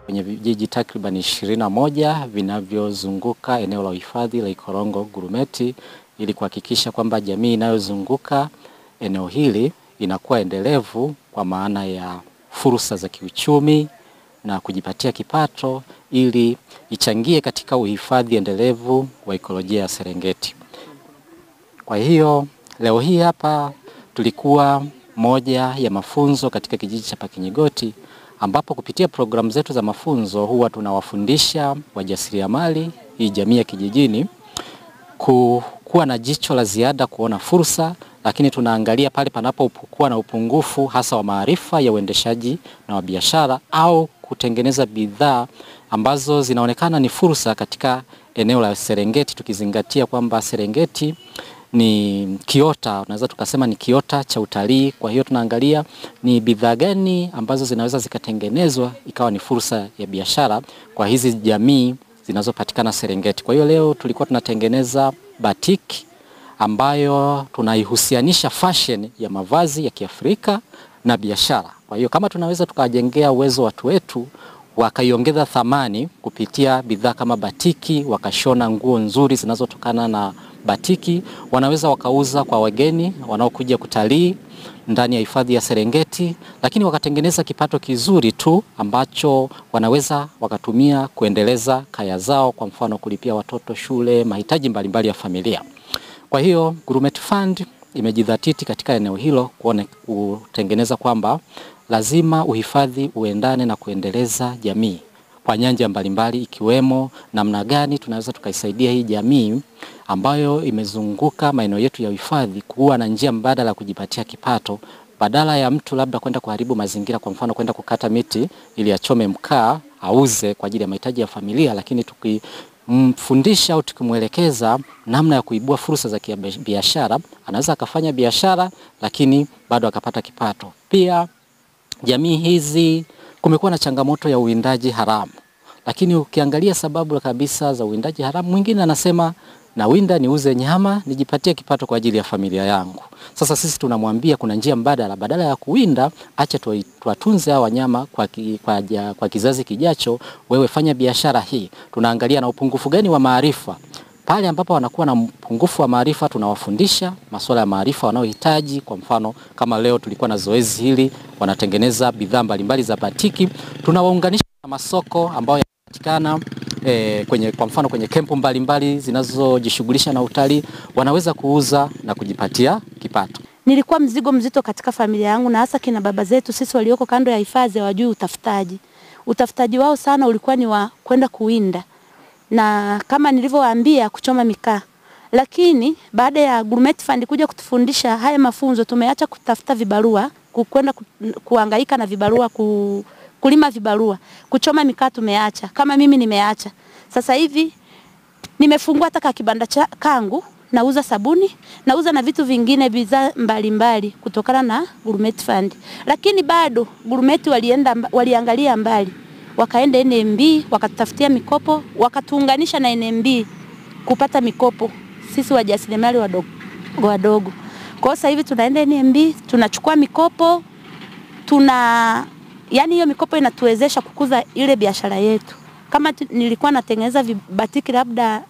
kwenye vijiji takriban 21 vinavyozunguka eneo la uhifadhi la Ikorongo Gurumeti, ili kuhakikisha kwamba jamii inayozunguka eneo hili inakuwa endelevu kwa maana ya fursa za kiuchumi na kujipatia kipato ili ichangie katika uhifadhi endelevu wa ekolojia ya Serengeti. Kwa hiyo leo hii hapa tulikuwa moja ya mafunzo katika kijiji cha Pakinyigoti, ambapo kupitia programu zetu za mafunzo huwa tunawafundisha wajasiriamali hii jamii ya kijijini kuwa na jicho la ziada kuona fursa, lakini tunaangalia pale panapokuwa na upungufu hasa wa maarifa ya uendeshaji na wa biashara au kutengeneza bidhaa ambazo zinaonekana ni fursa katika eneo la Serengeti, tukizingatia kwamba Serengeti ni kiota, unaweza tukasema ni kiota cha utalii. Kwa hiyo tunaangalia ni bidhaa gani ambazo zinaweza zikatengenezwa ikawa ni fursa ya biashara kwa hizi jamii zinazopatikana Serengeti. Kwa hiyo leo tulikuwa tunatengeneza batiki ambayo tunaihusianisha fashion ya mavazi ya Kiafrika na biashara. Kwa hiyo kama tunaweza tukajengea uwezo watu wetu wakaiongeza thamani kupitia bidhaa kama batiki, wakashona nguo nzuri zinazotokana na batiki, wanaweza wakauza kwa wageni wanaokuja kutalii ndani ya hifadhi ya Serengeti, lakini wakatengeneza kipato kizuri tu ambacho wanaweza wakatumia kuendeleza kaya zao, kwa mfano kulipia watoto shule, mahitaji mbalimbali ya familia. Kwa hiyo Gurumeti Fund imejidhatiti katika eneo hilo kutengeneza kwamba lazima uhifadhi uendane na kuendeleza jamii kwa nyanja mbalimbali, ikiwemo namna gani tunaweza tukaisaidia hii jamii ambayo imezunguka maeneo yetu ya uhifadhi kuwa na njia mbadala kujipatia kipato, badala ya mtu labda kwenda kuharibu mazingira, kwa mfano kwenda kukata miti ili achome mkaa auze kwa ajili ya mahitaji ya familia, lakini tukimfundisha au tukimwelekeza namna ya kuibua fursa za biashara, anaweza akafanya biashara lakini bado akapata kipato. Pia jamii hizi kumekuwa na changamoto ya uwindaji haramu, lakini ukiangalia sababu kabisa za uwindaji haramu, mwingine anasema na winda niuze nyama nijipatie kipato kwa ajili ya familia yangu. Sasa sisi tunamwambia kuna njia mbadala, badala ya kuwinda acha tuwatunze hawa wanyama kwa kizazi kijacho, wewe fanya biashara hii. Tunaangalia na upungufu gani wa maarifa. Pale ambapo wanakuwa na upungufu wa maarifa tunawafundisha masuala ya maarifa wanayohitaji. Kwa mfano kama leo tulikuwa na zoezi hili, wanatengeneza bidhaa mbalimbali za batiki, tunawaunganisha na masoko ambayo yanapatikana kwa mfano kwenye kempu mbalimbali zinazojishughulisha na utalii, wanaweza kuuza na kujipatia kipato. Nilikuwa mzigo mzito katika familia yangu, na hasa kina baba zetu sisi walioko kando ya hifadhi hawajui utafutaji. Utafutaji wao sana ulikuwa ni wa kwenda kuwinda na kama nilivyowaambia kuchoma mikaa. Lakini baada ya Gurumeti Fund kuja kutufundisha haya mafunzo, tumeacha kutafuta vibarua, kwenda kuhangaika na vibarua, kulima vibarua, kuchoma mikaa tumeacha. Kama mimi nimeacha. Sasa hivi nimefungua hata kibanda kangu, nauza sabuni, nauza na vitu vingine, bidhaa mbalimbali kutokana na Gurumeti Fund. Lakini bado Gurumeti waliangalia mbali. Wakaenda NMB, wakatafutia mikopo, wakatuunganisha na NMB kupata mikopo sisi wajasiriamali wadogo. Kwa sasa hivi tunaenda NMB, tunachukua mikopo, yani hiyo mikopo inatuwezesha kukuza ile biashara yetu. Kama nilikuwa natengeneza batiki labda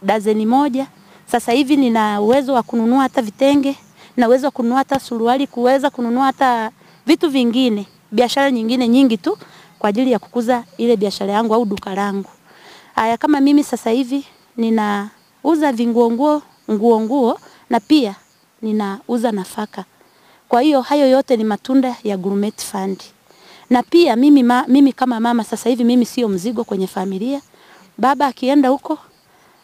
dazeni moja, sasa hivi nina uwezo wa kununua hata vitenge, na uwezo wa kununua hata suruali, kuweza kununua hata vitu vingine, biashara nyingine nyingi tu kwa ajili ya kukuza ile biashara yangu au duka langu. Haya, kama mimi sasa hivi ninauza nguo na pia ninauza nafaka. Kwa hiyo hayo yote ni matunda ya Gurumeti Fund. Na pia mimi kama mama sasa hivi mimi sio mzigo kwenye familia. Baba akienda huko,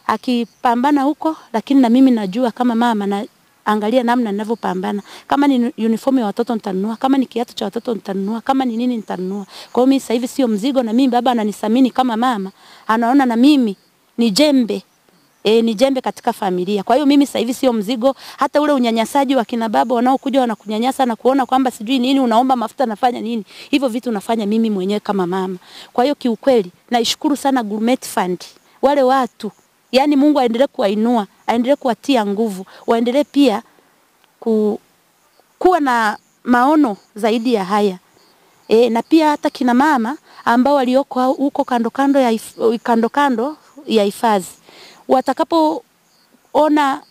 akipambana huko, lakini na mimi najua kama mama na angalia namna ninavyopambana. Kama ni uniform ya watoto nitanunua, kama ni kiatu cha watoto nitanunua, kama ni nini nitanunua. Kwa hiyo mimi sasa hivi sio mzigo, na mimi baba ananisamini kama mama. Anaona na mimi ni jembe. Ni jembe katika familia. Kwa hiyo mimi sasa hivi sio mzigo. Hata ule unyanyasaji wa kina baba wanaokuja wanakunyanyasa na kuona kwamba sijui nini, unaomba mafuta, nafanya nini, hivyo vitu nafanya mimi mwenyewe kama mama. Kwa hiyo kiukweli naishukuru sana Gurumeti Fund. Wale watu, yani Mungu aendelee kuwainua, aendelee kuwatia nguvu, waendelee pia kuwa na maono zaidi ya haya. Na pia hata kina mama ambao walioko huko kando kando ya hifadhi watakapoona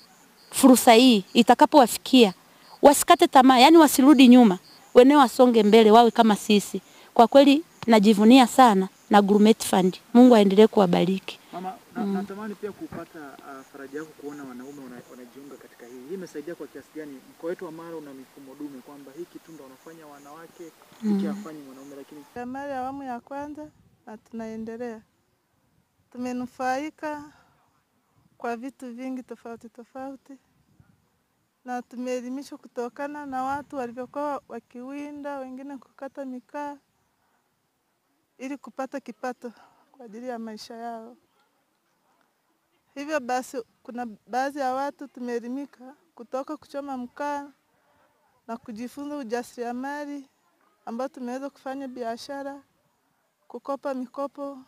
fursa hii itakapowafikia, wasikate tamaa, yani wasirudi nyuma, wenyewe wasonge mbele, wawe kama sisi. Kwa kweli najivunia sana na Gurumeti Fund. Mungu aendelee kuwabariki. Mama, natamani pia kupata faraja yako kuona wanaume wanajiunga katika hii. Hii imesaidia kwa kiasi gani? Mkoa wetu wa Mara una mifumo dume kwamba hiki tunda wanafanya wanawake, hiki hafanyi mwanaume, lakini Mara awamu ya kwanza na tunaendelea. Tumenufaika kwa vitu vingi tofauti tofauti. Na tumeelimishwa kutokana na watu walivyokuwa wakiwinda, wengine kukata mikaa ili kupata kipato kwa ajili ya maisha yao. Hivyo basi kuna baadhi ya watu tumeelimika kutoka kuchoma mkaa na kujifunza ujasiriamali ambao tumeweza kufanya biashara, kukopa mikopo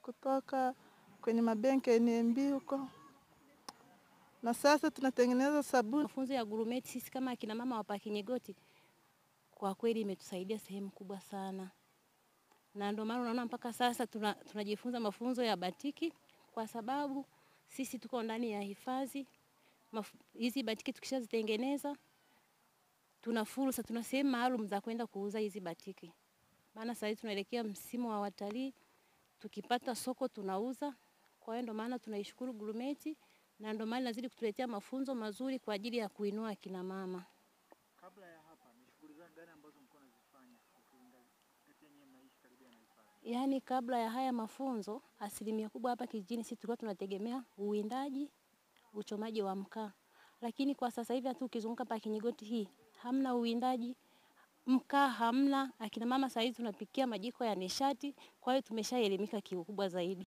kutoka kwenye mabenki ya NMB huko. Na sasa tunatengeneza sabuni. Mafunzo ya Gurumeti sisi kama akina mama wa Pakinyegoti kwa kweli imetusaidia sehemu kubwa sana. Na ndio maana unaona mpaka sasa tunajifunza mafunzo ya batiki kwa sababu sisi tuko ndani ya hifadhi. Hizi batiki tukishazitengeneza tuna fursa, tuna sehemu maalum za kwenda kuuza hizi batiki. Maana sasa tunaelekea msimu wa watalii, tukipata soko tunauza. Kwa hiyo ndio maana tunaishukuru Gurumeti na ndio maana nazidi kutuletea mafunzo mazuri kwa ajili ya kuinua akina mama. Kabla ya hapa ni shughuli gani ambazo mko mnazifanya ukizingatia nyinyi mnaishi karibu na hifadhi? Yaani kabla ya haya mafunzo, asilimia kubwa hapa kijijini sisi tulikuwa tunategemea uwindaji, uchomaji wa mkaa. Lakini kwa sasa hivi hata ukizunguka Pakinyegoti hii, hamna uwindaji, mkaa hamna. Akina mama sasa hivi tunapikia majiko ya nishati, kwa hiyo tumeshaelimika kikubwa zaidi.